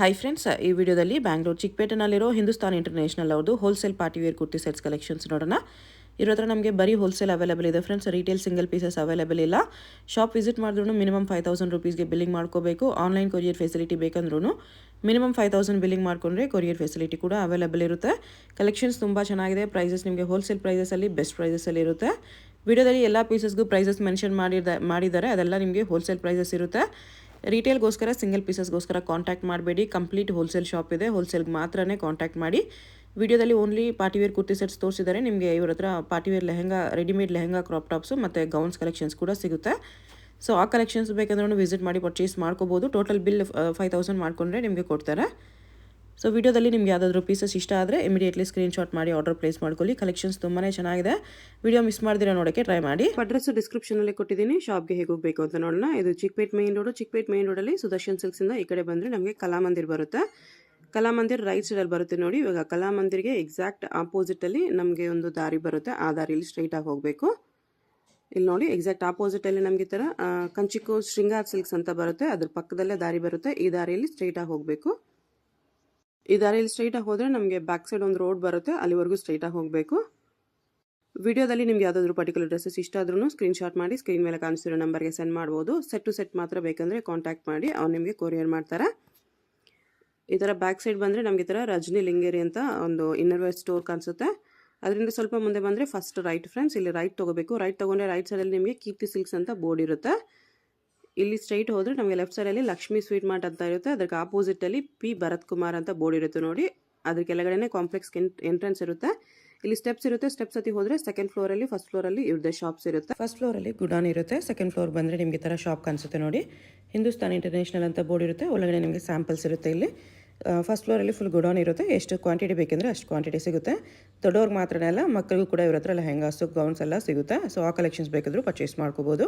Hi friends, ಈ ವಿಡಿಯೋದಲ್ಲಿ ಬ್ಯಾಂಗ್ಳೂರು ಚಿಕ್ಕಪೇಟೆನಲ್ಲಿರೋ ಹಿಂದೂಸ್ತಾನ್ ಇಂಟರ್ನ್ಯಾಷನಲ್ ಅವ್ರದ್ದು wholesale party wear kurti sets collections ನೋಡೋಣ. ಇರೋ ಹತ್ರ ನಮಗೆ ಬರೀ ಹೋಲ್ಸೇಲ್ ಅವೈಲೇಬಲ್ ಇದೆ friends. Retail single pieces available ಇಲ್ಲ. ಶಾಪ್ ವಿಸಿಟ್ ಮಾಡಿದ್ರು ಮಿನಿಮಮ್ 5000 ರುಪೀಸ್ಗೆ ಬಿಲ್ಲಿಂಗ್ ಮಾಡ್ಕೋಬೇಕು. ಆನ್ಲೈನ್ ಕೊರಿಯರ್ ಫೆಸಿಲಿಟಿ ಬೇಕಂದ್ರೂ ಮಿನಿಮಮ್ 5000 ಬಿಲ್ಲಿಂಗ್ ಮಾಡ್ಕೊಂಡ್ರೆ ಕೊರಿಯರ್ ಫೆಸಿಲಿಟಿ ಕೂಡ ಅವೈಲೇಬಲ್ ಇರುತ್ತೆ. ಕಲೆಕ್ಷನ್ಸ್ ತುಂಬ ಚೆನ್ನಾಗಿದೆ. ಪ್ರೈಸಸ್ ನಿಮಗೆ ಹೋಲ್ಸೇಲ್ ಪ್ರೈಸಸಲ್ಲಿ ಬೆಸ್ಟ್ ಪ್ರೈಸಸಲ್ಲಿ ಇರುತ್ತೆ. ವಿಡಿಯೋದಲ್ಲಿ ಎಲ್ಲ ಪೀಸಸ್ಗೂ ಪ್ರೈಸಸ್ ಮೆನ್ಷನ್ ಮಾಡಿದ್ದಾರೆ, ಅದೆಲ್ಲ ನಿಮಗೆ ಹೋಲ್ಸೇಲ್ ಪ್ರೈಸಸ್ ಇರುತ್ತೆ. ರಿಟೇಲ್ಗೋಸ್ಕರ ಸಿಂಗಲ್ ಪೀಸಸ್ಗೋಸ್ಕರ ಕಾಂಟ್ಯಾಕ್ಟ್ ಮಾಡಬೇಡಿ. ಕಂಪ್ಲೀಟ್ ಹೋಲ್ಸೇಲ್ ಶಾಪ್ ಇದೆ, ಹೋಲ್ಸೇಲ್ಗೆ ಮಾತ್ರನೇ ಕಾಂಟ್ಯಾಕ್ಟ್ ಮಾಡಿ. ವಿಡಿಯೋದಲ್ಲಿ ಓನ್ಲಿ ಪಾರ್ಟಿವೇರ್ ಕುರ್ತಿ ಸೆಟ್ಸ್ ತೋರಿಸಿದ್ದಾರೆ. ನಿಮಗೆ ಇವ್ರ ಹತ್ರ partywear lehenga, readymade lehenga, crop tops ಮತ್ತು ಗೌನ್ಸ್ ಕಲೆಕ್ಷನ್ಸ್ ಕೂಡ ಸಿಗುತ್ತೆ. ಸೊ ಆ ಕಲೆಕ್ಷನ್ಸ್ ಬೇಕಂದ್ರೂ ವಿಸಿಟ್ ಮಾಡಿ ಪರ್ಚೇಸ್ ಮಾಡ್ಕೋಬೋದು. ಟೋಟಲ್ ಬಿಲ್ 5000 ಮಾಡಿಕೊಂಡ್ರೆ ನಿಮಗೆ ಕೊಡ್ತಾರೆ. ಸೊ ವಿಡಿಯೋದಲ್ಲಿ ನಿಮ್ಗೆ ಯಾವುದಾದ್ರೂ ಪೀಸಸ್ ಇಷ್ಟ ಆದರೆ ಇಮಿಡಿಯೇಟ್ಲಿ ಸ್ಕ್ರೀನ್ಶಾಟ್ ಮಾಡಿ ಆರ್ಡರ್ ಪ್ಲೇಸ್ ಮಾಡ್ಕೊಳ್ಳಿ. ಕಲೆಕ್ಷನ್ಸ್ ತುಂಬಾ ಚೆನ್ನಾಗಿದೆ. ವಿಡಿಯೋ ಮಿಸ್ ಮಾಡಿದಿರೋ ನೋಡೋಕ್ಕೆ ಟ್ರೈ ಮಾಡಿ. ಅಡ್ರೆಸ್ ಡಿಸ್ಕ್ರಿಪ್ಷನಲ್ಲಿ ಕೊಟ್ಟಿದ್ದೀನಿ. ಶಾಪ್ಗೆ ಹೇಗೆ ಹೋಗಬೇಕು ಅಂತ ನೋಡೋಣ. ಇದು Chickpet main road. Chickpet main ರೋಡಲ್ಲಿ ಸುದರ್ಶನ್ ಸಿಲ್ಕ್ಸಿಂದ ಈ ಕಡೆ ಬಂದರೆ ನಮಗೆ ಕಲಾಮಂದಿರ್ ಬರುತ್ತೆ. ಕಲಾಮಂದಿರ್ ರೈಟ್ ಸೈಡಲ್ಲಿ ಬರುತ್ತೆ ನೋಡಿ. ಇವಾಗ ಕಲಾಮಂದಿರ್ಗೆ ಎಕ್ಸಾಕ್ಟ್ ಆಪೋಸಿಟಲ್ಲಿ ನಮಗೆ ಒಂದು ದಾರಿ ಬರುತ್ತೆ. ಆ ದಾರಿಯಲ್ಲಿ ಸ್ಟ್ರೈಟಾಗಿ ಹೋಗಬೇಕು. ಇಲ್ಲಿ ನೋಡಿ, ಎಕ್ಸಾಕ್ಟ್ ಆಪೋಸಿಟಲ್ಲಿ ನಮಗೆ ಈ ಥರ ಕಂಚಿಕೋ ಶೃಂಗಾರ್ ಸಿಲ್ಕ್ಸ್ ಅಂತ ಬರುತ್ತೆ. ಅದ್ರ ಪಕ್ಕದಲ್ಲೇ ದಾರಿ ಬರುತ್ತೆ. ಈ ದಾರಿಯಲ್ಲಿ ಸ್ಟ್ರೈಟಾಗಿ ಹೋಗಬೇಕು. ಈ ದಾರಿಯಲ್ಲಿ ಸ್ಟ್ರೈಟಾಗಿ ಹೋದರೆ ನಮಗೆ ಬ್ಯಾಕ್ ಸೈಡ್ ಒಂದು ರೋಡ್ ಬರುತ್ತೆ, ಅಲ್ಲಿವರೆಗೂ ಸ್ಟ್ರೈಟಾಗಿ ಹೋಗಬೇಕು. ವಿಡಿಯೋದಲ್ಲಿ ನಿಮ್ಗೆ ಯಾವುದಾದ್ರೂ ಪರ್ಟಿಕ್ಯುಲರ್ ಡ್ರೆಸ್ಸಸ್ ಇಷ್ಟ ಆದ್ರೂ ಸ್ಕ್ರೀನ್ಶಾಟ್ ಮಾಡಿ ಸ್ಕ್ರೀನ್ ಮೇಲೆ ಕಾಣಿಸ್ತಿರೋ ನಂಬರ್ಗೆ ಸೆಂಡ್ ಮಾಡ್ಬೋದು. ಸೆಟ್ ಟು ಸೆಟ್ ಮಾತ್ರ ಬೇಕಂದರೆ ಕಾಂಟ್ಯಾಕ್ಟ್ ಮಾಡಿ, ಅವ್ರು ನಿಮಗೆ ಕೊರಿಯರ್ ಮಾಡ್ತಾರೆ. ಈ ಥರ ಬ್ಯಾಕ್ ಸೈಡ್ ಬಂದರೆ ನಮಗೆ ಈ ಥರ ರಜನಿ ಲಿಂಗೇರಿ ಅಂತ ಒಂದು ಇನ್ನರ್ ವೇರ್ ಸ್ಟೋರ್ ಕಾಣಿಸುತ್ತೆ. ಅದರಿಂದ ಸ್ವಲ್ಪ ಮುಂದೆ ಬಂದರೆ ಫಸ್ಟ್ ರೈಟ್ ಫ್ರೆಂಡ್ಸ್, ಇಲ್ಲಿ ರೈಟ್ ತೊಗೋಬೇಕು. ರೈಟ್ ತೊಗೊಂಡ್ರೆ ರೈಟ್ ಸೈಡಲ್ಲಿ ನಿಮಗೆ ಕೀರ್ತಿ ಸಿಲ್ಕ್ಸ್ ಅಂತ ಬೋರ್ಡ್ ಇರುತ್ತೆ. ಇಲ್ಲಿ ಸ್ಟ್ರೈಟ್ ಹೋದರೆ ನಮಗೆ ಲೆಫ್ಟ್ ಸೈಡಲ್ಲಿ ಲಕ್ಷ್ಮೀ ಸ್ವೀಟ್ ಮಾರ್ಟ್ ಅಂತ ಇರುತ್ತೆ. ಅದಕ್ಕೆ ಆಪೋಸಿಟಲ್ಲಿ ಪಿ ಭರತ್ ಕುಮಾರ್ ಅಂತ ಬೋರ್ಡ್ ಇರುತ್ತೆ ನೋಡಿ. ಅದ್ರ ಕೆಳಗಡೆ ಕಾಂಪ್ಲೆಕ್ಸ್ ಎಂಟ್ರೆನ್ಸ್ ಇರುತ್ತೆ. ಇಲ್ಲಿ ಸ್ಟೆಪ್ಸ್ ಇರುತ್ತೆ. ಸ್ಟೆಪ್ಸ್ ಹತ್ತಿ ಹೋದರೆ ಸೆಕೆಂಡ್ ಫ್ಲೋರಲ್ಲಿ, ಫಸ್ಟ್ ಫ್ಲೋರಲ್ಲಿ ಇವ್ರದ್ದೇ ಶಾಪ್ಸ್ ಇರುತ್ತೆ. ಫಸ್ಟ್ ಫ್ಲೋರಲ್ಲಿ ಗುಡಾನ್ ಇರುತ್ತೆ. ಸೆಕೆಂಡ್ ಫ್ಲೋರ್ ಬಂದರೆ ನಿಮಗೆ ಈ ಥರ ಶಾಪ್ ಕಾಣಿಸುತ್ತೆ ನೋಡಿ. ಹಿಂದೂಸ್ತಾನ್ ಇಂಟರ್ನ್ಯಾಷನಲ್ ಅಂತ ಬೋರ್ಡ್ ಇರುತ್ತೆ. ಒಳಗಡೆ ನಿಮಗೆ ಸ್ಯಾಂಪಲ್ಸ್ ಇರುತ್ತೆ. ಇಲ್ಲಿ ಫಸ್ಟ್ ಫ್ಲೋರಲ್ಲಿ ಫುಲ್ ಗುಡಾನ್ ಇರುತ್ತೆ. ಎಷ್ಟು ಕ್ವಾಂಟಿಟಿ ಬೇಕೆಂದರೆ ಅಷ್ಟು ಕ್ವಾಂಟಿಟಿ ಸಿಗುತ್ತೆ. ದೊಡ್ಡವ್ರಿಗೆ ಮಾತ್ರನೇ ಅಲ್ಲ, ಮಕ್ಕಳಿಗೂ ಕೂಡ ಇವ್ರ ಹತ್ರ ಲೆಹಂಗಾಸು, ಗೌನ್ಸ್ ಎಲ್ಲ ಸಿಗುತ್ತೆ. ಸೊ ಆ ಕಲೆಕ್ಷನ್ಸ್ ಬೇಕಾದರೂ ಪರ್ಚೇಸ್ ಮಾಡ್ಕೋಬೋದು.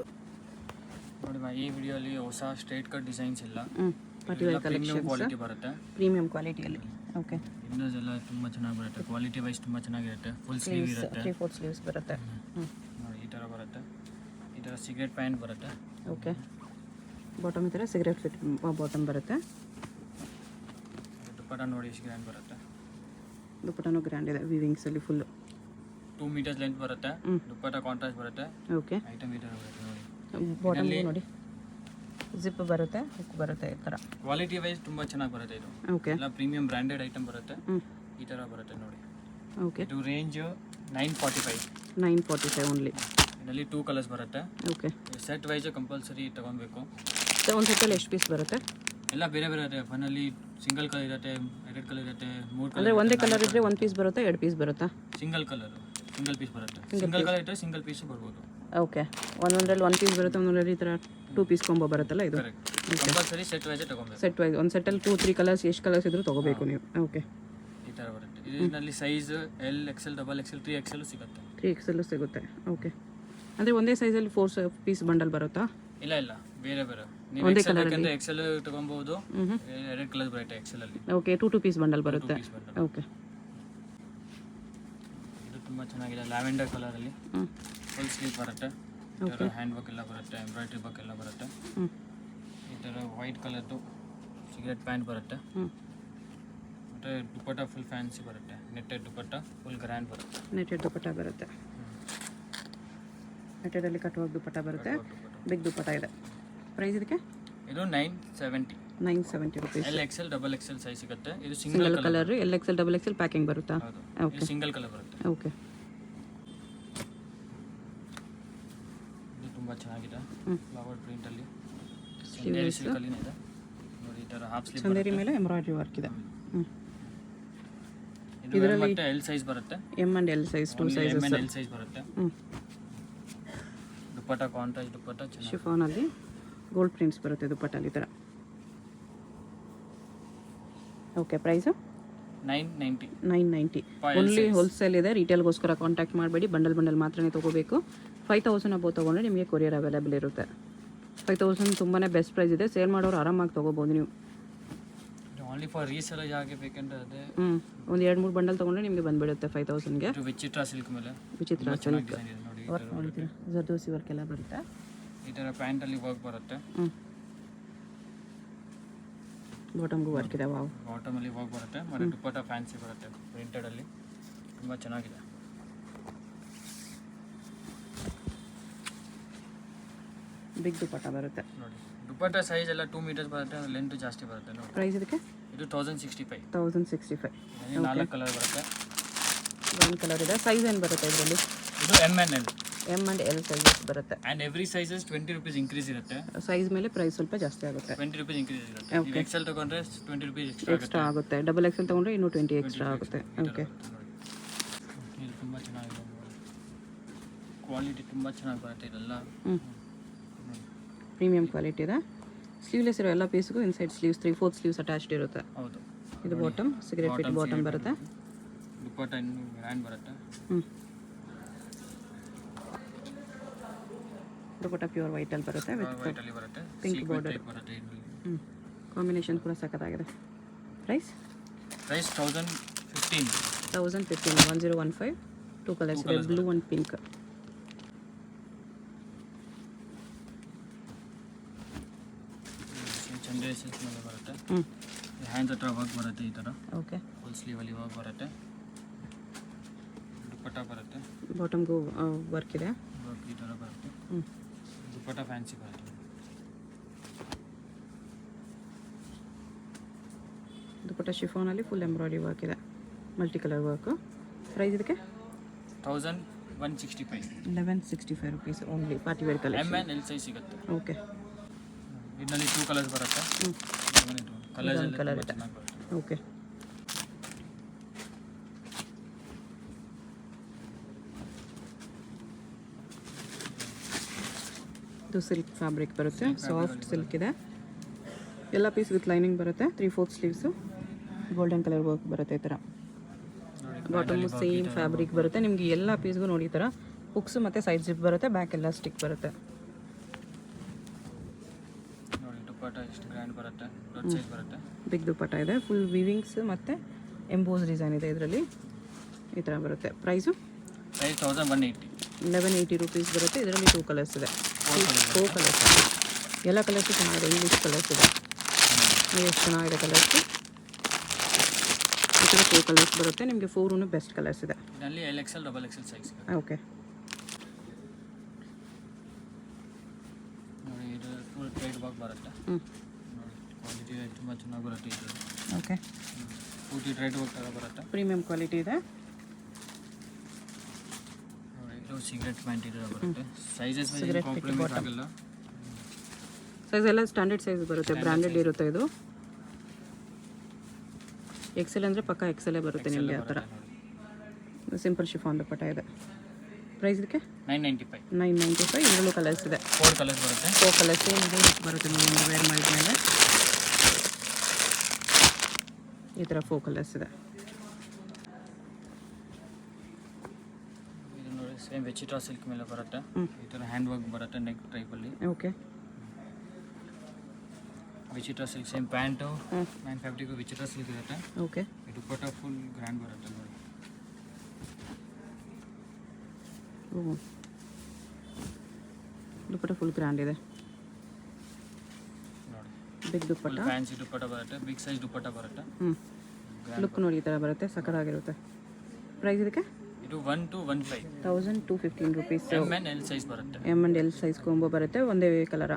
ನೋಡಿ ಈ ವಿಡಿಯೋಲಿ ಹೊಸ ಸ್ಟ್ರೈಟ್ ಕಟ್ ಡಿಸೈನ್ಸ್ ಇಲ್ಲ, ಪ್ರೀಮಿಯಂ ಕ್ವಾಲಿಟಿ ಬರುತ್ತೆ. ಪ್ರೀಮಿಯಂ ಕ್ವಾಲಿಟಿಯಲ್ಲಿ ಓಕೆ. ವಿಂಡೋಸ್ ಎಲ್ಲ ತುಂಬ ಚೆನ್ನಾಗಿ ಬರುತ್ತೆ. ಕ್ವಾಲಿಟಿ ವೈಸ್ ತುಂಬ ಚೆನ್ನಾಗಿರುತ್ತೆ. ಫುಲ್ ಸ್ಲೀವ್ ಇರುತ್ತೆ, 3/4 ಸ್ಲೀವ್ಸ್ ಬರುತ್ತೆ. ನೋಡಿ ಈ ಥರ ಬರುತ್ತೆ. ಈ ಥರ ಸಿಗರೇಟ್ ಪ್ಯಾಂಟ್ ಬರುತ್ತೆ. ಓಕೆ, ಬಾಟಮ್ ಈ ಥರ ಸಿಗರೇಟ್ ಫಿಟ್ ಬಾಟಮ್ ಬರುತ್ತೆ. ದುಪ್ಪಟ್ಟ ನೋಡಿ ಎಷ್ಟು ಗ್ರ್ಯಾಂಡ್ ಬರುತ್ತೆ. ದುಪ್ಪಟ್ಟನೂ ಗ್ರ್ಯಾಂಡ್ ಇದೆ. ವಿವಿಂಗ್ಸಲ್ಲಿ ಫುಲ್ಲು 2 ಮೀಟರ್ಸ್ ಲೆಂತ್ ಬರುತ್ತೆ. ದುಪ್ಪಟ್ಟ ಕಾಂಟ್ರಾಸ್ಟ್ ಬರುತ್ತೆ. ಓಕೆ, ಐಟಮ್ ಈ ಥರ ಬರುತ್ತೆ ನೋಡಿ. ಬಾಟಮ್ ನೋಡಿ ಜಿಪ್ ಬರುತ್ತೆ, ಹುಕ್ ಬರುತ್ತೆ. ಈ ಥರ ಕ್ವಾಲಿಟಿ ವೈಸ್ ತುಂಬ ಚೆನ್ನಾಗಿ ಬರುತ್ತೆ. ಇದು ಓಕೆ, ಎಲ್ಲ ಪ್ರೀಮಿಯಂ ಬ್ರ್ಯಾಂಡೆಡ್ ಐಟಮ್ ಬರುತ್ತೆ. ಈ ಥರ ಬರುತ್ತೆ ನೋಡಿ. ಓಕೆ, ಇದು ರೇಂಜ್ 945. 945 ಓನ್ಲಿ. ಇದರಲ್ಲಿ 2 ಕಲರ್ಸ್ ಬರುತ್ತೆ. ಓಕೆ, ಸೆಟ್ ವೈಸ್ ಕಂಪಲ್ಸರಿ ತಗೊಬೇಕು. ಒಂದು ಸೆಟ್ಟಲ್ಲಿ ಎಷ್ಟು ಪೀಸ್ ಬರುತ್ತೆ? ಎಲ್ಲ ಬೇರೆ ಬೇರೆ ಇರುತ್ತೆ. ಫನ್ನಲ್ಲಿ ಸಿಂಗಲ್ ಕಲರ್ ಇರುತ್ತೆ, 2 ಕಲರ್ ಇರುತ್ತೆ, 3 ಕಲರ್. ಅಂದರೆ ಒಂದೇ ಕಲರ್ ಇದ್ದರೆ 1 ಪೀಸ್ ಬರುತ್ತಾ, 2 ಪೀಸ್ ಬರುತ್ತಾ? ಸಿಂಗಲ್ ಕಲರ್ ಸಿಂಗಲ್ ಪೀಸ್ ಬರುತ್ತೆ. ಸಿಂಗಲ್ ಕಲರ್ ಇಟ್ಟರೆ ಸಿಂಗಲ್ ಪೀಸು ಬರ್ಬೋದು. ಓಕೆ, ಒಂದೊಂದರಲ್ಲಿ 1 ಪೀಸ್ ಬರುತ್ತೆ, ಒಂದೊಂದರಲ್ಲಿ ಈ ಥರ 2 ಪೀಸ್ ಕೊಂಬೋ ಬರುತ್ತಲ್ಲ ಇದು. ಕಂಪಲ್ಸರಿ ಸೆಟ್ ವೈಸೇ ತಗೊಬೇಕು. ಸೆಟ್ ವೈಸ್ ಒಂದು ಸೆಟ್ಟಲ್ಲಿ 2-3 ಕಲರ್ಸ್, ಎಷ್ಟು ಕಲರ್ಸ್ ಇದ್ರೂ ತೊಗೋಬೇಕು ನೀವು. ಓಕೆ, ಈ ಥರ ಬರುತ್ತೆ. ಇದರಲ್ಲಿ size L, XL, XXL, 3XL ಸಿಗುತ್ತೆ. 3XL ಸಿಗುತ್ತೆ. ಓಕೆ, ಅಂದರೆ ಒಂದೇ ಸೈಜಲ್ಲಿ 4 ಪೀಸ್ ಬಂಡಲ್ ಬರುತ್ತಾ? ಇಲ್ಲ ಇಲ್ಲ, ಬೇರೆ ಬೇರೆ. ನೀವು XL ಬೇಕಂದ್ರೆ XL ತಗೊಬಹುದು. 2 ಕಲರ್ ಬರುತ್ತೆ XL ಅಲ್ಲಿ. ಓಕೆ, 2 ಪೀಸ್ ಬಂಡಲ್ ಬರುತ್ತೆ. ಓಕೆ, ಇದು ತುಂಬ ಚೆನ್ನಾಗಿದೆ. ಲ್ಯಾವೆಂಡರ್ ಕಲರಲ್ಲಿ ಫುಲ್ ಸ್ಲೀವ್ ಬರುತ್ತೆ. ಈ ಥರ ಹ್ಯಾಂಡ್ ವರ್ಕ್ ಎಲ್ಲ ಬರುತ್ತೆ, ಎಂಬ್ರಾಯ್ಡ್ರಿ ವರ್ಕ್ ಎಲ್ಲ ಬರುತ್ತೆ. ಈ ಥರ ವೈಟ್ ಕಲರ್ದು ಸಿಗರೇಟ್ ಪ್ಯಾಂಟ್ ಬರುತ್ತೆ. ಮತ್ತು ದುಪ್ಪಟ್ಟ ಫುಲ್ ಫ್ಯಾನ್ಸಿ ಬರುತ್ತೆ. ನೆಟ್ಟೆಡ್ ದುಪ್ಪಟ್ಟ ಫುಲ್ ಗ್ರ್ಯಾಂಡ್ ಬರುತ್ತೆ. ನೆಟ್ಟೆಡ್ ದುಪ್ಪಟ್ಟ ಬರುತ್ತೆ. ನೆಟ್ಟೆಡಲ್ಲಿ ಕಟ್ಟುವಾಗ ದುಪ್ಪಟ್ಟ ಬರುತ್ತೆ. ಬಿಗ್ ದುಪ್ಪಟ್ಟ ಇದೆ. ಪ್ರೈಸ್ ಇದಕ್ಕೆ? ಇದು 970 rupees. L, XL, XXL size ಸಿಗುತ್ತೆ. ಇದು single colour. L, XL, XXL packing ಬರುತ್ತಾ? ಓಕೆ, ಸಿಂಗಲ್ ಕಲರ್ ಬರುತ್ತೆ. ಓಕೆ, ಇದು ತುಂಬ ಚೆನ್ನಾಗಿದೆ. ಫ್ಲವರ್ ಪ್ರಿಂಟಲ್ಲಿ ಚಂದೇರಿ ಸಿಲ್ಕಲ್ಲಿ ಇದೆ ನೋಡಿ. ಈ ಥರ ಹಾಫ್ ಸ್ಲೀವ್ ಚಂದೇರಿ ಮೇಲೆ ಎಂಬ್ರಾಯ್ಡ್ರಿ ವರ್ಕ್ ಇದೆ. ಇದರಲ್ಲಿ ಮತ್ತೆ L ಸೈಜ್ ಬರುತ್ತೆ. M and L size, 2 sizes. M and L size ಬರುತ್ತೆ. ದುಪ್ಪಟ್ಟ ಕಾಂಟ್ರಾಸ್ಟ್ ದುಪ್ಪಟ್ಟ ಚೆನ್ನಾಗಿ. ಶಿಫಾನಲ್ಲಿ ಗೋಲ್ಡ್ ಪ್ರಿಂಟ್ಸ್ ಬರುತ್ತೆ ದುಪ್ಪಟ್ಟಲ್ಲಿ ಈ ಥರ. Okay, price 990 only. ಹೋಲ್ಸೇಲ್ ಇದೆ. ರಿಟೇಲ್ಗೋಸ್ಕರ ಕಾಂಟ್ಯಾಕ್ಟ್ ಮಾಡಬೇಡಿ. ಬಂಡಲ್ ಮಾತ್ರನೇ ತೊಗೋಬೇಕು. 5000 ಅಬೌವ್ ತೊಗೊಂಡ್ರೆ ನಿಮಗೆ ಕೊರಿಯರ್ ಅವೈಲೇಬಲ್ ಇರುತ್ತೆ. 5000 ತುಂಬಾ ಬೆಸ್ಟ್ ಪ್ರೈಸ್ ಇದೆ. ಸೇಲ್ ಮಾಡೋರು ಆರಾಮಾಗಿ ತೊಗೋಬೋದು ನೀವು. ಓನ್ಲಿ ಫಾರ್ ರೀಸೇಲ್ ಆಗಿ ಬೇಕಂದ್ರೆ ಅದೇ ಒಂದು 2-3 ಬಂಡಲ್ ತೊಗೊಂಡ್ರೆ ನಿಮಗೆ ಬಂದುಬಿಡುತ್ತೆ 5000ಗೆ. ವಿಚಿತ್ರ ಸಿಲ್ಕ್ ಮೇಲೆ ವಿಚಿತ್ರ ಸಿಲ್ಕ್ ವರ್ಕ್ ನೋಡ್ತೀರಾ, ಜರ್ದೋಸಿ ವರ್ಕ್ ಎಲ್ಲ ಬರುತ್ತೆ. ಈ ಥರ ಪ್ಯಾಂಟಲ್ಲಿ ವರ್ಕ್ ಬರುತ್ತೆ. ಬಾಟಮ್ಗೂ ವರ್ಕ್ ಇದೆ. ವಾವ್. ಬಾಟಮಲ್ಲಿ ವರ್ಕ್ ಬರುತ್ತೆ ಮತ್ತು ದುಪ್ಪಟ್ಟ ಫ್ಯಾನ್ಸಿ ಬರುತ್ತೆ ಪ್ರಿಂಟೆಡಲ್ಲಿ, ತುಂಬ ಚೆನ್ನಾಗಿದೆ. ಬಿಗ್ ದುಪ್ಪಟ್ಟ ಬರುತ್ತೆ ನೋಡಿ ದುಪ್ಪಟ್ಟ ಸೈಜ್ ಎಲ್ಲ 2 ಮೀಟರ್ಸ್ ಬರುತ್ತೆ, ಲೆಂತ್ ಜಾಸ್ತಿ ಬರುತ್ತೆ ನೋಡಿ. ಪ್ರೈಸ್ ಇದಕ್ಕೆ ಇದು 1065. 1065. 4 ಕಲರ್ ಬರುತ್ತೆ. ಒಂದು ಕಲರ್ ಇದೆ. ಸೈಜ್ ಏನು ಬರುತ್ತೆ ಇದರಲ್ಲಿ? ಇದು ಎಮ್ ಆ್ಯಂಡ್ ಎಲ್ ಸೈಜಸ್ ಬರುತ್ತೆ. And every sizes 20 rupees increase ಇರುತ್ತೆ. ಸೈಜ್ ಮೇಲೆ ಪ್ರೈಸ್ ಸ್ವಲ್ಪ ಜಾಸ್ತಿ ಆಗುತ್ತೆ. 20 ರೂಪೀಸ್ ಇನ್ಕ್ರೀಸ್ ಇರುತ್ತೆ. ನೀವು ಎಕ್ಸೆಲ್ ತಗೊಂಡ್ರೆ 20 ರೂಪೀಸ್ ಎಕ್ಸ್ಟ್ರಾ ಆಗುತ್ತೆ. ಡಬಲ್ ಎಕ್ಸೆಲ್ ತೊಗೊಂಡ್ರೆ ಇನ್ನೂ 20 ಎಕ್ಸ್ಟ್ರಾ ಆಗುತ್ತೆ. ಓಕೆ. ಇದು ತುಂಬ ಚೆನ್ನಾಗಿದೆ, ಕ್ವಾಲಿಟಿ ತುಂಬ ಚೆನ್ನಾಗಿ ಬರುತ್ತೆ ಇದೆಲ್ಲ. ಪ್ರೀಮಿಯಂ ಕ್ವಾಲಿಟಿ ಇದೆ. ಸ್ಲೀವ್ಲೆಸ್ ಇರೋ ಎಲ್ಲ ಪೀಸ್ಗೂ ಇನ್ಸೈಡ್ ಸ್ಲೀವ್ಸ್ 3/4 ಸ್ಲೀವ್ಸ್ ಅಟ್ಯಾಚ್ಡ್ ಇರುತ್ತೆ. ಹೌದು. ಇದು ಬಾಟಮ್ ಸಿಗರೇಟ್ ಫಿಟ್ ಬಾಟಮ್ ಬರುತ್ತೆ. ದುಪ್ಪಟ್ಟ ಇನ್ನೂ ಗ್ರ್ಯಾಂಡ್ ಬರುತ್ತೆ. ದುಪ್ಪಟ್ಟ ಪ್ಯೂರ್ ವೈಟಲ್ಲಿ ಬರುತ್ತೆ ವಿತ್ ವೈಟಲ್ಲಿ ಬರುತ್ತೆ, ಪಿಂಕ್ ಬಾರ್ಡರ್ ಬರುತ್ತೆ ಇದರಲ್ಲಿ. ಕಾಂಬಿನೇಷನ್ ಕೂಡ ಸಖತ್ತಾಗಿದೆ. ಪ್ರೈಸ್ 1015. 1015. 2 ಕಲರ್ಸ್ ಇದೆ, blue and pink. Chanderi silk ಮೇಲೆ ಬರುತ್ತೆ. ಹ್ಯಾಂಡ್ಸ್ ಹತ್ರ ವರ್ಕ್ ಬರುತ್ತೆ ಈ ಥರ. ಓಕೆ. ಫುಲ್ ಸ್ಲೀವಲ್ಲಿ ವರ್ಕ್ ಬರುತ್ತೆ. ದುಪ್ಪಟ್ಟ ಬರುತ್ತೆ. ಬಾಟಮ್ಗೂ ವರ್ಕ್ ಇದೆ. ವರ್ಕ್ ಈ ಥರ ಬರುತ್ತೆ. ದುಪ್ಪಟ್ಟ ಫ್ಯಾನ್ಸಿ ಬರುತ್ತೆ. ದುಪ್ಪಟ್ಟ ಶಿಫಾನಲ್ಲಿ ಫುಲ್ ಎಂಬ್ರಾಯ್ಡ್ರಿ ವರ್ಕ್ ಇದೆ, ಮಲ್ಟಿ ಕಲರ್ ವರ್ಕು. ಪ್ರೈಸ್ ಇದಕ್ಕೆ 1165. 1165 rupees only. Party wear colour. M and L size ಸಿಗುತ್ತೆ. ಓಕೆ. ಇದರಲ್ಲಿ 2 ಕಲರ್ಸ್ ಬರುತ್ತೆ. ಕಲರ್ಸ್ ಕಲರ್ ಇದೆ. ಓಕೆ. ಇದು ಸಿಲ್ಕ್ ಫ್ಯಾಬ್ರಿಕ್ ಬರುತ್ತೆ, ಸಾಫ್ಟ್ ಸಿಲ್ಕ್ ಇದೆ. ಎಲ್ಲ ಪೀಸ್ ವಿತ್ ಲೈನಿಂಗ್ ಬರುತ್ತೆ. 3/4 ಸ್ಲೀವ್ಸು, ಗೋಲ್ಡನ್ ಕಲರ್ ವರ್ಕ್ ಬರುತ್ತೆ ಈ ಥರ. ಬಾಟಮು ಸೇಮ್ ಫ್ಯಾಬ್ರಿಕ್ ಬರುತ್ತೆ. ನಿಮಗೆ ಎಲ್ಲ ಪೀಸ್ಗೂ ನೋಡಿ ಈ ಥರ ಹುಕ್ಸ್ ಮತ್ತು ಸೈಡ್ ಜಿಪ್ ಬರುತ್ತೆ, ಬ್ಯಾಕ್ ಎಲ್ಲ ಸ್ಟಿಕ್ ಬರುತ್ತೆ. ನೋಡಿ ದುಪ್ಪಟ್ಟ ಎಷ್ಟು ಗ್ರ್ಯಾಂಡ್ ಬರುತ್ತೆ, ದೊಡ್ಡ ಸೈಜ್ ಬರುತ್ತೆ. ಬಿಗ್ ದುಪ್ಪಟ್ಟ ಇದೆ, ಫುಲ್ ವಿವಿಂಗ್ಸ್ ಮತ್ತು ಎಂಬೋಸ್ ಡಿಸೈನ್ ಇದೆ ಇದರಲ್ಲಿ. ಈ ಥರ ಬರುತ್ತೆ. ಪ್ರೈಸು 1180. 1180 rupees ಬರುತ್ತೆ. ಇದರಲ್ಲಿ 2 ಕಲರ್ಸ್ ಇದೆ, 4 ಕಲರ್ಸ್. ಎಲ್ಲ ಕಲರ್ಸು ಚೆನ್ನಾಗಿದೆ. ಇಂಗ್ಲೀಷ್ ಕಲರ್ಸ್ ಇದೆ, ಎಷ್ಟು ಚೆನ್ನಾಗಿದೆ ಕಲರ್ಸು. ಈ ಥರ 4 ಕಲರ್ಸ್ ಬರುತ್ತೆ. ನಿಮಗೆ 4 ಬೆಸ್ಟ್ ಕಲರ್ಸ್ ಇದೆ. ಇದರಲ್ಲಿ XL XXL ಸೈಜ್ ಸಿಗುತ್ತೆ. ಓಕೆ. ನೋಡಿ ಇದು ಫುಲ್ ಟ್ರೈಡ್ ವರ್ಕ್ ಬರುತ್ತೆ. ನೋಡಿ ಕ್ವಾಲಿಟಿ ತುಂಬ ಚೆನ್ನಾಗಿ ಬರುತ್ತೆ ಇದು. ಓಕೆ. ಪೂರ್ತಿ ಟ್ರೈಡ್ ವರ್ಕ್ ಥರ ಬರುತ್ತೆ. ಪ್ರೀಮಿಯಂ ಕ್ವಾಲಿಟಿ ಇದೆ. ನೋಡಿ ಇದು ಸಿಗರೆಟ್ ಪ್ಯಾಂಟ್ ಇದೆ ಬರುತ್ತೆ. ಸೈಜಸ್ ಕಾಂಪ್ಲಿಮೆಂಟ್ ಆಗಲ್ಲ. ಸೈಜ್ ಎಲ್ಲ ಸ್ಟ್ಯಾಂಡರ್ಡ್ ಸೈಜ್ ಬರುತ್ತೆ, ಬ್ರ್ಯಾಂಡೆಡ್ ಇರುತ್ತೆ. ಇದು ಎಕ್ಸೆಲ್ ಅಂದರೆ ಪಕ್ಕ ಎಕ್ಸೆಲ್ಲೇ ಬರುತ್ತೆ ನಿಮಗೆ ಆ ಥರ. ಸಿಂಪಲ್ ಶಿಫಾನ್ ದುಪ್ಪಟ್ಟ ಇದೆ. ಪ್ರೈಸ್ ಇದಕ್ಕೆ 995. 995. ಇದರಲ್ಲೂ ಕಲರ್ಸ್ ಇದೆ, 4 ಕಲರ್ಸ್ ಬರುತ್ತೆ. 4 ಕಲರ್ಸ್ ಇದೆ ಬರುತ್ತೆ. ನೀವು ವೇರ್ ಮಾಡಿದ್ಮೇಲೆ ಈ ಥರ 4 ಕಲರ್ಸ್ ಇದೆ. ಇದು ನೋಡಿ ಸೇಮ್ ವಿಚಿಟ್ರಾ ಸಿಲ್ಕ್ ಮೇಲೆ ಬರುತ್ತೆ. ಈ ಥರ ಹ್ಯಾಂಡ್ ವರ್ಕ್ ಬರುತ್ತೆ ನೆಕ್ ಟೈಪಲ್ಲಿ. Okay. Vichitra silk same pant man fabric Vichitra silk ಇರುತ್ತೆ. ಓಕೆ. ಇದು ದುಪ್ಪಟ್ಟ ಫುಲ್ ಗ್ರ್ಯಾಂಡ್ ಬರುತ್ತೆ ನೋಡಿ. ದುಪ್ಪಟ್ಟ ಫುಲ್ ಗ್ರ್ಯಾಂಡ್ ಇದೆ. ನೋಡಿ ಬಿಗ್ ದುಪ್ಪಟ್ಟ, ಫ್ಯಾನ್ಸಿ ದುಪ್ಪಟ್ಟ ಬರುತ್ತೆ, ಬಿಗ್ ಸೈಜ್ ದುಪ್ಪಟ್ಟ ಬರುತ್ತೆ. ಲುಕ್ ನೋಡಿ ಈ ಥರ ಬರುತ್ತೆ, ಸಕ್ಕತ್ತಾಗಿರುತ್ತೆ. ಪ್ರೈಸ್ ಇದಕ್ಕೆ ಇದು 1215. 1215 rupees. M and L size ಬರುತ್ತೆ. M and L size combo ಬರುತ್ತೆ, ಒಂದೇ ಕಲರ.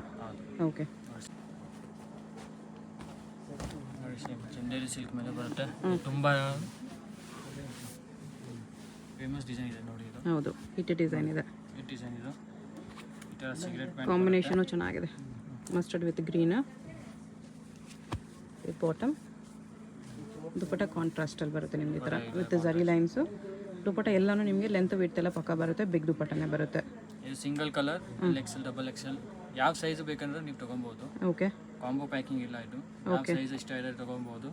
ಓಕೆ. ನೋಡಿ ಸೇಮ್ ಚಂದೇರಿ ಸಿಲ್ಕ್ ಮೇಲೆ ಬರುತ್ತೆ. ತುಂಬ ಫೇಮಸ್ ಡಿಸೈನ್ ಇದೆ ನೋಡಿ ಇದು. ಹೌದು, ಹಿಟ್ ಡಿಸೈನ್ ಇದೆ. ಈ ಡಿಸೈನ್ ಇದು ಈ ಥರ ಸಿಗರೆಟ್ ಪ್ಯಾಂಟ್ ಕಾಂಬಿನೇಷನು ಚೆನ್ನಾಗಿದೆ. Mustard with green with bottom. Dupatta ಕಾಂಟ್ರಾಸ್ಟಲ್ಲಿ ಬರುತ್ತೆ ನಿಮಗೆ ಈ ಥರ ವಿತ್ ಝರಿ ಲೈನ್ಸು. ದುಪ್ಪಟ್ಟ ಎಲ್ಲನೂ ನಿಮಗೆ ಲೆಂತ್ ವಿಡ್ತ್ ಎಲ್ಲ ಪಕ್ಕ ಬರುತ್ತೆ. ಬಿಗ್ ದುಪ್ಪಟ್ಟನೇ ಬರುತ್ತೆ. ಇದು ಸಿಂಗಲ್ ಕಲರ್, XL XXL ಯಾವ ಸೈಜ್ ಬೇಕಂದ್ರೆ ನೀವು ತೊಗೊಬೋದು. ಓಕೆ. ಕಾಂಬೋ ಪ್ಯಾಕಿಂಗ್ ಇಲ್ಲ ಇದು. ಯಾವ ಸೈಜ್ ಇಷ್ಟ ಇದೆ ತೊಗೊಬೋದು.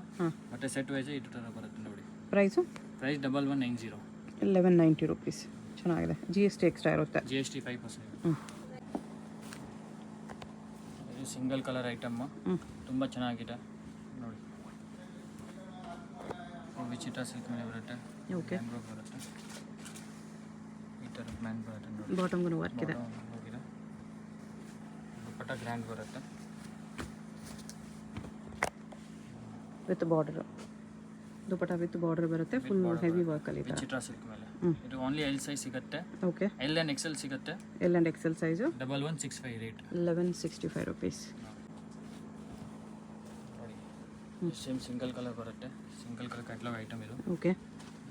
ಮತ್ತು ಸೆಟ್ ವೈಸ್ ಇದು ಥರ ಬರುತ್ತೆ ನೋಡಿ. ಪ್ರೈಸು 1190. 1190 rupees. ಚೆನ್ನಾಗಿದೆ. GST ಎಕ್ಸ್ಟ್ರಾ ಇರುತ್ತೆ. GST 5%. ಇದು ಸಿಂಗಲ್ ಕಲರ್ ಐಟಮ್ ತುಂಬ ಚೆನ್ನಾಗಿದೆ ನೋಡಿ. ವಿಚಿಟ್ರಾ ಸಿಲ್ಕ್ ಮೇಲೆ ಬರುತ್ತೆ. ಓಕೆ. ಬರುತ್ತೆ ಈ ಥರ ಪ್ಲಾನ್ ಬರುತ್ತೆ ನೋಡಿ. ಬಾಟಮ್ಗೂ ವರ್ಕ್ ಇದೆ. ಹೋಗಿದೆ ದುಪ್ಪಟ್ಟ ಗ್ರ್ಯಾಂಡ್ ಬರುತ್ತೆ. With border, dupatta with border ಬರುತ್ತೆ, ಫುಲ್ ಹೆವಿ ವರ್ಕಲ್ಲಿ ಈ ಥರ. ವಿಚಿತ್ರ ಸಿಲ್ಕ್ ಮೇಲೆ. ಇದು ಓನ್ಲಿ ಎಲ್ ಸೈಜ್ ಸಿಗುತ್ತೆ, ಓಕೆ. ಎಲ್ ಆ್ಯಂಡ್ ಎಕ್ಸೆಲ್ ಸಿಗುತ್ತೆ. L and Excel size 1165 rate. 1165 rupees. ನೋಡಿ ಸೇಮ್ ಸಿಂಗಲ್ ಕಲರ್ ಬರುತ್ತೆ, ಸಿಂಗಲ್ ಕಲರ್ ಕ್ಯಾಟ್ಲಾಗ್ ಐಟಮ್ ಇದು. ಓಕೆ.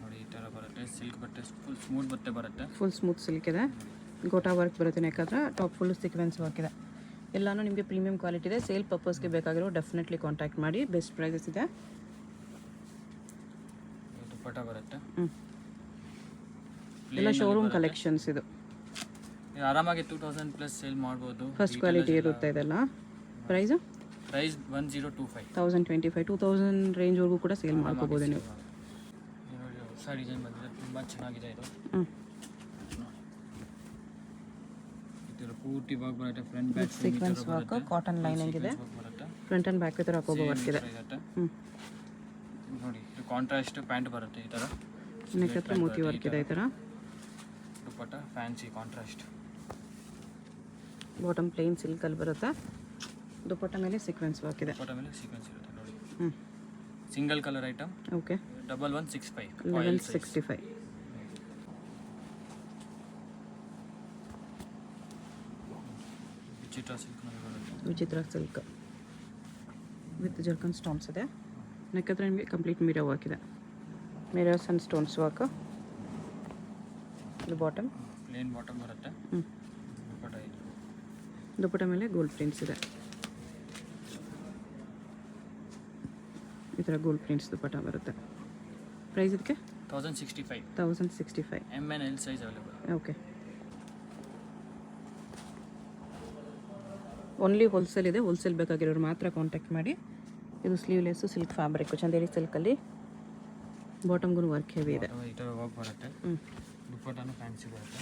ನೋಡಿ ಈ ಥರ ಬರುತ್ತೆ, ಸಿಲ್ಕ್ ಬಟ್ಟೆ, ಫುಲ್ ಸ್ಮೂತ್ ಬಟ್ಟೆ ಬರುತ್ತೆ. ಫುಲ್ ಸ್ಮೂತ್ ಸಿಲ್ಕ್ ಇದೆ, ಗೋಟಾ ವರ್ಕ್ ಬರುತ್ತೆ neck top full sequence work ಇದೆ. ಎಲ್ಲನೂ ನಿಮಗೆ ಪ್ರೀಮಿಯಂ ಕ್ವಾಲಿಟಿ ಇದೆ. ಸೇಲ್ ಪರ್ಪಸ್ಗೆ ಬೇಕಾಗಿರೋ ಡೆಫಿನೆಟ್ಲಿ ಕಾಂಟ್ಯಾಕ್ಟ್ ಮಾಡಿ. ಬೆಸ್ಟ್ ಪ್ರೈಸಸ್ ಇದೆ. ದುಪ್ಪಟ್ಟ ಬರುತ್ತೆ, ಎಲ್ಲ ಶೋರೂಮ್ ಕಲೆಕ್ಷನ್ಸ್ ಇದು. ಆರಾಮಾಗಿ 2000 ಪ್ಲಸ್ ಸೇಲ್ ಮಾಡ್ಬೋದು. ಫಸ್ಟ್ ಕ್ವಾಲಿಟಿ ಇರುತ್ತೆ ಇದೆಲ್ಲ. ಪ್ರೈಸು ಪ್ರೈಸ್ 1025, 1025, 2000 ರೇಂಜ್ವರೆಗೂ ಕೂಡ ಸೇಲ್ ಮಾಡ್ಕೋಬೋದು ನೀವು. ಹೊಸ ಡಿಸೈನ್ ಬಂದಿದೆ, ತುಂಬ ಚೆನ್ನಾಗಿದೆ ಇದು. ಇದರ ಪೂರ್ತಿ ವರ್ಕ್ ಬರುತ್ತೆ, front back sequence work, cotton lining ಇದೆ, ಬರುತ್ತೆ. ಫ್ರಂಟ್ ಆ್ಯಂಡ್ ಬ್ಯಾಕ್ ಈ ಥರ ಹಾಕೋಬೋ ವರ್ಕ್ ಇದೆ. ನೋಡಿ ಇದು ಕಾಂಟ್ರಾಸ್ಟ್ ಪ್ಯಾಂಟ್ ಬರುತ್ತೆ ಈ ಥರ, ನೆಕ್ ಹತ್ರ ಮೋತಿ ವರ್ಕ್ ಇದೆ ಈ ಥರ. ದುಪ್ಪಟ್ಟ ಫ್ಯಾನ್ಸಿ ಕಾಂಟ್ರಾಸ್ಟ್, ಬಾಟಮ್ ಪ್ಲೇನ್ ಸಿಲ್ಕಲ್ಲಿ ಬರುತ್ತೆ, ದುಪ್ಪಟ್ಟ ಮೇಲೆ ಸೀಕ್ವೆನ್ಸ್ ವರ್ಕ್ ಇದೆ. ದುಪ್ಪಟ್ಟ ಮೇಲೆ ಸೀಕ್ವೆನ್ಸ್ ಇರುತ್ತೆ ನೋಡಿ. Single colour item. ಓಕೆ. 1165, 1165. ವಿಚಿತ್ರ ಸಿಲ್ಕ್ ಮೇಲೆ ಬರುತ್ತೆ. ವಿಚಿತ್ರ ಸಿಲ್ಕ್ ವಿತ್ ಜರ್ಕನ್ ಸ್ಟೋನ್ಸ್ ಇದೆ. ನೆಕ್ ಹತ್ರ ನಿಮಗೆ ಕಂಪ್ಲೀಟ್ ಮಿರರ್ ವರ್ಕ್ ಇದೆ, ಮಿರರ್ಸ್ ಆ್ಯಂಡ್ ಸ್ಟೋನ್ಸ್ ವರ್ಕ್. ಇದು ಬಾಟಮ್ ಪ್ಲೇನ್ ಬಾಟಮ್ ಬರುತ್ತೆ. ದುಪ್ಪಟ್ಟ ಇದು, ದುಪ್ಪಟ್ಟ ಮೇಲೆ ಗೋಲ್ಡ್ ಪ್ರಿಂಟ್ಸ್ ಇದೆ ಈ ಥರ. ಗೋಲ್ಡ್ ಪ್ರಿಂಟ್ಸ್ ದುಪ್ಪಟ್ಟ ಬರುತ್ತೆ. ಪ್ರೈಸ್ ಇದಕ್ಕೆ 1065, 1065. M and L size available. Okay. Only wholesale ಇದೆ, ಹೋಲ್ಸೇಲ್ ಬೇಕಾಗಿರೋರು ಮಾತ್ರ ಕಾಂಟ್ಯಾಕ್ಟ್ ಮಾಡಿ. ಇದು ಸ್ಲೀವ್ಲೆಸ್ಸು ಸಿಲ್ಕ್ ಫ್ಯಾಬ್ರಿಕ್ಕು, ಚಂದೇರಿ ಸಿಲ್ಕಲ್ಲಿ, ಬಾಟಮ್ಗೂ ವರ್ಕ್ ಹೆವಿ ಇದೆ. ಈ ಥರ ವರ್ಕ್ ಬರುತ್ತೆ. ದುಪ್ಪಟ್ಟನೂ ಫ್ಯಾನ್ಸಿ ಬರುತ್ತೆ,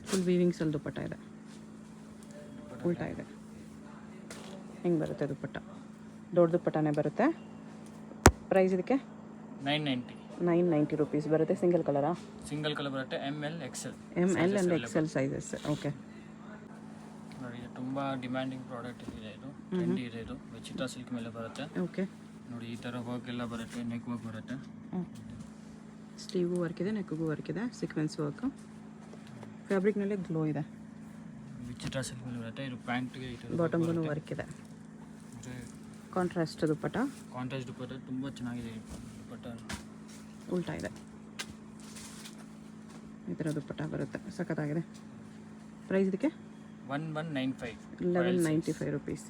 ಫುಲ್ ವೀವಿಂಗ್ಸಲ್ಲಿ ದುಪ್ಪಟ್ಟ ಇದೆ, ಉಲ್ಟಾ ಇದೆ. ಹಿಂಗೆ ಬರುತ್ತೆ ದುಪ್ಪಟ್ಟ, ದೊಡ್ಡ ದುಪ್ಪಟ್ಟನೇ ಬರುತ್ತೆ. ಪ್ರೈಸ್ ಇದಕ್ಕೆ 990, 990 ರುಪೀಸ್ ಬರುತ್ತೆ. ಸಿಂಗಲ್ ಕಲರಾ? ಸಿಂಗಲ್ ಕಲರ್ ಬರುತ್ತೆ, M L Excel. M L and XL sizes. Okay. ನೋಡಿ ತುಂಬ ಡಿಮ್ಯಾಂಡಿಂಗ್ ಪ್ರಾಡಕ್ಟ್ ಇದೆ, ಇದು ಟ್ರೆಂಡಿ ಇದೆ. ಇದು ವಿಚಿತ್ರ ಸಿಲ್ಕ್ ಮೇಲೆ ಬರುತ್ತೆ. ಓಕೆ. ನೋಡಿ ಈ ಥರ ವರ್ಕ್ ಎಲ್ಲ ಬರುತ್ತೆ, ನೆಕ್ ವರ್ಕ್ ಬರುತ್ತೆ. ಸ್ಲೀವ್ಗೂ ವರ್ಕ್ ಇದೆ, ನೆಕ್ಗೂ ವರ್ಕ್ ಇದೆ, ಸೀಕ್ವೆನ್ಸ್ ವರ್ಕು. ಫ್ಯಾಬ್ರಿಕ್ನಲ್ಲೇ ಗ್ಲೋ ಇದೆ. ವಿಚಿತ್ರ ಸಿಲ್ಕ್ ಮೇಲೆ ಬರುತ್ತೆ. ಇದು ಪ್ಯಾಂಟ್ಗೆ ಈ ಥರ ಬಾಟಮ್ಗೂ ವರ್ಕ್ ಇದೆ. ಕಾಂಟ್ರಾಸ್ಟ್ ದುಪ್ಪಟ್ಟ, ಕಾಂಟ್ರಾಸ್ಟ್ ದುಪ್ಪಟ್ಟ ತುಂಬ ಚೆನ್ನಾಗಿದೆ. ದುಪ್ಪಟ್ಟ ಉಲ್ಟಾ ಇದೆ, ಈ ಥರ ದುಪ್ಪಟ್ಟ ಬರುತ್ತೆ, ಸಖತ್ತಾಗಿದೆ. ಪ್ರೈಸ್ ಇದಕ್ಕೆ 1195, 1195 ರುಪೀಸ್.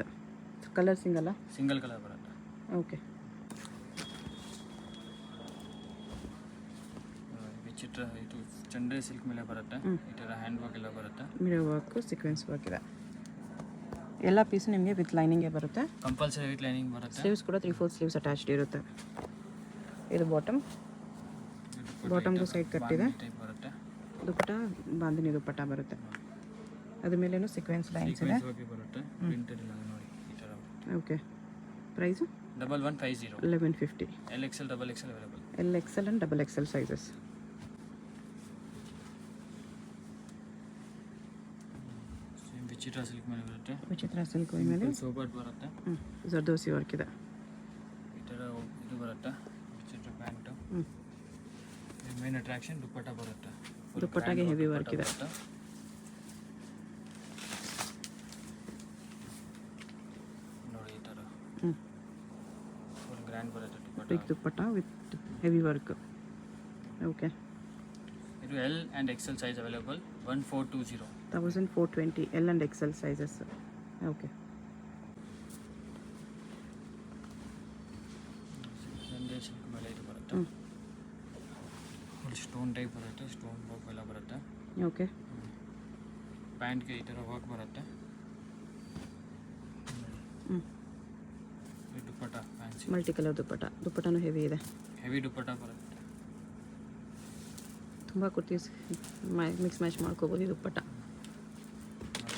ಕಲರ್ ಸಿಂಗಲ್ಲ? ಸಿಂಗಲ್ ಕಲರ್ ಬರುತ್ತೆ. ಓಕೆ. ವಿಚಿತ್ರ ಇದು ಚಂದೇರಿ ಸಿಲ್ಕ್ ಮೇಲೆ ಬರುತ್ತೆ. ಈ ಥರ ಹ್ಯಾಂಡ್ ವರ್ಕ್ ಎಲ್ಲ ಬರುತ್ತೆ, ಮಿರರ್ ವರ್ಕು, ಸೀಕ್ವೆನ್ಸ್ ವರ್ಕ್ ಇದೆ. ಎಲ್ಲ ಪೀಸು ನಿಮಗೆ ವಿತ್ ಲೈನಿಂಗೇ ಬರುತ್ತೆ. ಕಂಪಲ್ಸರಿ ವಿತ್ ಲೈನಿಂಗ್ ಬರುತ್ತೆ. ಸ್ಲೀವ್ಸ್ ಕೂಡ 3/4 ಸ್ಲೀವ್ಸ್ ಅಟ್ಯಾಚ್ಡ್ ಇರುತ್ತೆ. ಇದು ಬಾಟಮ್, ಬಾಟಮ್ಗೂ ಸೈಡ್ ಕಟ್ಟಿದೆ. ಬರುತ್ತೆ. ದುಪ್ಪಟ್ಟ ಬಾಂದಿನಿ ದುಪ್ಪಟ್ಟ ಬರುತ್ತೆ, ಅದ್ರ ಮೇಲೇನು ಸೀಕ್ವೆನ್ಸ್ ಲೈನ್ಸ್ ಇದೆ. ಬರುತ್ತೆ ಪ್ರಿಂಟೆಡ್ ಎಲ್ಲ ನೋಡಿ ಈ ಥರ. Okay. Price 1150, 1150. L XL double XL available. L Excel and double XL sizes. ವಿಚಿತ್ರ ಸಿಲ್ಕ್ ಮೇಲೆ ಬರುತ್ತೆ. ವಿಚಿತ್ರ ಸಿಲ್ಕ್ ಮೇಲೆ ಸೋಬರ್ಟ್ ಬರುತ್ತೆ. ಜರ್ದೋಸಿ ವರ್ಕ್ ಇದೆ. ಈ ಥರ ಇದು ಬರುತ್ತೆ, ವಿಚಿತ್ರ ಪ್ಯಾಂಟು. ಮೇನ್ ಅಟ್ರಾಕ್ಷನ್ ದುಪ್ಪಟ್ಟ ಬರುತ್ತೆ. ದುಪ್ಪಟ್ಟಾಗೆ ಹೆವಿ ವರ್ಕ್ ಇದೆ. ನೋಡಿ ಈ ಥರ ಫುಲ್ ಗ್ರ್ಯಾಂಡ್ ಬರುತ್ತೆ dupatta. Big dupatta with heavy work. Okay. ಇದು L and XL size available. 1420, 1420 L and XL sizes. Okay. Silk ಮೇಲೆ ಇದು ಬರುತ್ತೆ, ಫುಲ್ ಸ್ಟೋನ್ ಟೈಪ್ ಬರುತ್ತೆ, ಸ್ಟೋನ್ ವರ್ಕ್ ಎಲ್ಲ ಬರುತ್ತೆ. ಓಕೆ. ಪ್ಯಾಂಟ್ಗೆ ಈ ಥರ ವರ್ಕ್ ಬರುತ್ತೆ. Dupatta fancy multi colour dupatta, ದುಪ್ಪಟ್ಟನೂ ಹೆವಿ ಇದೆ, ಹೆವಿ ದುಪ್ಪಟ್ಟ ಬರುತ್ತೆ. ತುಂಬ ಕುರ್ತೀಸ್ ಮಿಕ್ಸ್ ಮ್ಯಾಚ್ ಮಾಡ್ಕೋಬೋದು. ಈ dupatta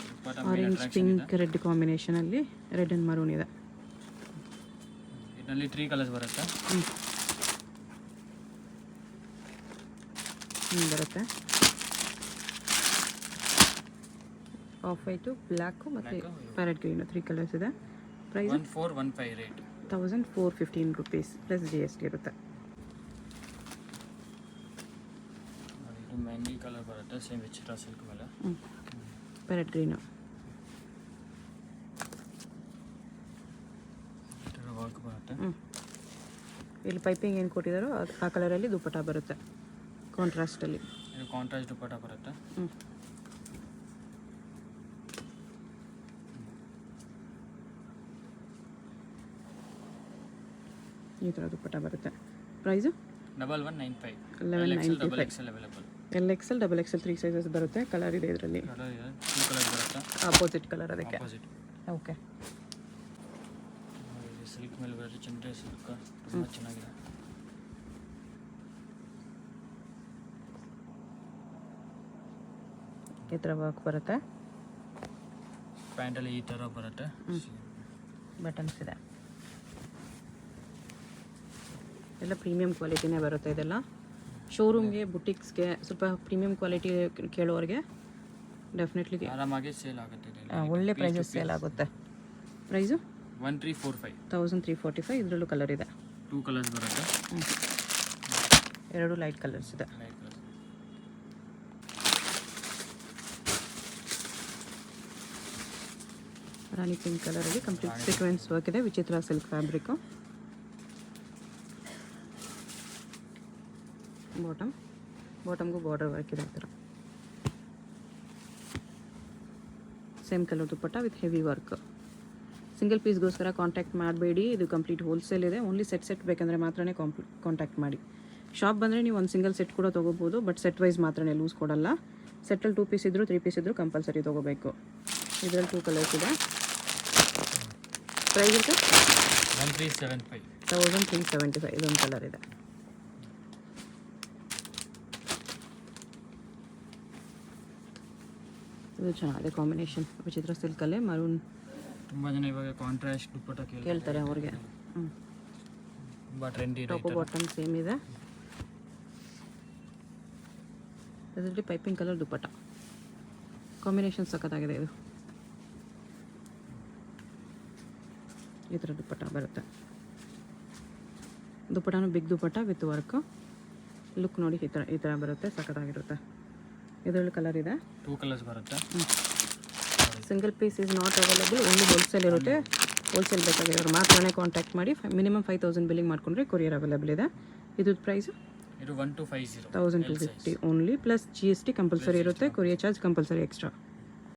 dupatta orange pink red ಕಾಂಬಿನೇಷನಲ್ಲಿ, ರೆಡ್ ಆ್ಯಂಡ್ ಮರೂನ್ ಇದೆ. ಇದರಲ್ಲಿ 3 ಕಲರ್ಸ್ ಬರುತ್ತೆ. ಬರುತ್ತೆ ಆಫ್ ವೈಟು, ಬ್ಲ್ಯಾಕು ಮತ್ತು ಪ್ಯಾರೆಟ್ ಗ್ರೀನು, 3 ಕಲರ್ಸ್ ಇದೆ. Price 1415 rate. 1415 rupees plus GST ಇರುತ್ತೆ. ಇದು ಮೆಹಂದಿ ಕಲರ್ ಬರುತ್ತೆ, ಸೇಮ್ ವಿಚಿತ್ರ ಸಿಲ್ಕ್ ಮೇಲೆ. Parrot green. ವರ್ಕ್ ಬರುತ್ತೆ. ಇಲ್ಲಿ ಪೈಪಿಂಗ್ ಏನು ಕೊಟ್ಟಿದ್ದಾರೋ ಅದು ಆ ಕಲರಲ್ಲಿ ದುಪ್ಪಟ ಬರುತ್ತೆ ಕಾಂಟ್ರಾಸ್ಟಲ್ಲಿ. ಇದು ಕಾಂಟ್ರಾಸ್ಟ್ ದುಪ್ಪಟ ಬರುತ್ತೆ. ಈ ಥರ ದುಪ್ಪಟ ಬರುತ್ತೆ. Price 1195. 1195. Available. LXL, XXL 3 sizes ಬರುತ್ತೆ. ಕಲರ್ ಇದೆ ಇದರಲ್ಲಿ, ಟೂ ಕಲರ್ ಬರುತ್ತೆ. ಆಪೋಸಿಟ್ ಕಲರ್ ಅದಕ್ಕೆ. ಆಪೋಸಿಟ್. ಓಕೆ. ಸಿಲ್ಕ್ ಮೇಲೆ ಬರುತ್ತೆ, ಚಂಡೆ ಸಿಲ್ಕ್ ತುಂಬ ಚೆನ್ನಾಗಿದೆ. ಈ ಥರ ವರ್ಕ್ ಬರುತ್ತೆ. ಪ್ಯಾಂಟಲ್ಲಿ ಈ ಥರ ಬರುತ್ತೆ. ಬಟನ್ಸ್ ಇದೆ. ಎಲ್ಲ ಪ್ರೀಮಿಯಂ ಕ್ವಾಲಿಟಿನೇ ಬರುತ್ತೆ ಇದೆಲ್ಲ. ಶೋರೂಮ್ಗೆ, ಬುಟಿಕ್ಸ್ಗೆ, ಸ್ವಲ್ಪ ಪ್ರೀಮಿಯಂ ಕ್ವಾಲಿಟಿ ಕೇಳೋರಿಗೆ ಡೆಫಿನೆಟ್ಲಿ ಆರಾಮಾಗಿ ಸೇಲ್ ಆಗುತ್ತೆ. ಒಳ್ಳೆ ಪ್ರೈಸಸ್ ಸೇಲ್ ಆಗುತ್ತೆ. ಪ್ರೈಸು 1345. 1345. ಇದರಲ್ಲೂ ಕಲರ್ ಇದೆ. ಟೂ ಕಲರ್ಸ್ ಬರುತ್ತೆ. ಎರಡು ಲೈಟ್ ಕಲರ್ಸ್ ಇದೆ. Light colour. ರಾಣಿ ಪಿಂಕ್ ಕಲರಲ್ಲಿ ಕಂಪ್ಲೀಟ್ ಸೀಕ್ವೆನ್ಸ್ ವರ್ಕ್ ಇದೆ. Vichitra silk fabric. ಬಾಟಮ್ಗೂ ಬಾರ್ಡರ್ ವರ್ಕ್ ಇದೆ. ಈ ಥರ same colour dupatta with heavy work. Single ಪೀಸ್ಗೋಸ್ಕರ ಕಾಂಟ್ಯಾಕ್ಟ್ ಮಾಡಬೇಡಿ, ಇದು ಕಂಪ್ಲೀಟ್ ಹೋಲ್ಸೇಲ್ ಇದೆ. ಓನ್ಲಿ ಸೆಟ್ ಬೇಕಂದರೆ ಮಾತ್ರನೇ ಕಾಂಟ್ಯಾಕ್ಟ್ ಮಾಡಿ. ಶಾಪ್ ಬಂದರೆ ನೀವು ಒಂದು ಸಿಂಗಲ್ ಸೆಟ್ ಕೂಡ ತೊಗೋಬೋದು, ಬಟ್ ಸೆಟ್ ವೈಸ್ ಮಾತ್ರನೇ ಲೂಸ್ ಕೊಡಲ್ಲ. ಸೆಟ್ಟಲ್ಲಿ 2 ಪೀಸ್ ಇದ್ದರೂ 3 ಪೀಸ್ ಇದ್ದರೂ ಕಂಪಲ್ಸರಿ ತೊಗೋಬೇಕು. ಇದರಲ್ಲಿ 2 ಕಲರ್ಸ್ ಇದೆ. ಪ್ರೈಸ್ ಇರುತ್ತೆ 1375. 1375. ಇದೊಂದು ಕಲರ್ ಇದೆ. ಇದು ಚೆನ್ನಾಗಿದೆ ಕಾಂಬಿನೇಷನ್. ವಿಚಿತ್ರ ಸಿಲ್ಕಲ್ಲೇ ಮರೂನ್. ತುಂಬ ಜನ ಇವಾಗ ಕಾಂಟ್ರಾಸ್ಟ್ ದುಪ್ಪಟ್ಟ ಕೇಳ್ತಾರೆ ಅವ್ರಿಗೆ. ತುಂಬ ಟ್ರೆಂಡಿ. ಟಾಪ್ ಬಾಟಮ್ ಸೇಮ್ ಇದೆ. ಇದರಲ್ಲಿ ಪೈಪಿಂಗ್ ಕಲರ್ ದುಪ್ಪಟ್ಟ ಕಾಂಬಿನೇಷನ್ ಸಖತ್ತಾಗಿದೆ. ಇದು ಈ ಥರ ದುಪ್ಪಟ್ಟ ಬರುತ್ತೆ. ದುಪ್ಪಟ್ಟನೂ big dupatta with work. Look ನೋಡಿ, ಈ ಥರ ಬರುತ್ತೆ, ಸಖತ್ತಾಗಿರುತ್ತೆ. ಇದರಲ್ಲಿ ಕಲರ್ ಇದೆ. 2 ಕಲರ್ಸ್ ಬರುತ್ತೆ. Single piece is not available, only wholesale ಇರುತ್ತೆ. ಹೋಲ್ಸೇಲ್ ಬೇಕಾಗಿರೋರು ಮಾತ್ರನೇ ಕಾಂಟ್ಯಾಕ್ಟ್ ಮಾಡಿ. ಮಿನಿಮಮ್ 5000 ಬಿಲ್ಲಿಂಗ್ ಮಾಡಿಕೊಂಡ್ರೆ ಕೊರಿಯರ್ ಅವೈಲೇಬಲ್ ಇದೆ. ಇದು ಪ್ರೈಸು ಇದು 1250. 1250 ಓನ್ಲಿ, ಪ್ಲಸ್ GST ಕಂಪಲ್ಸರಿ ಇರುತ್ತೆ. Courier charge compulsory extra.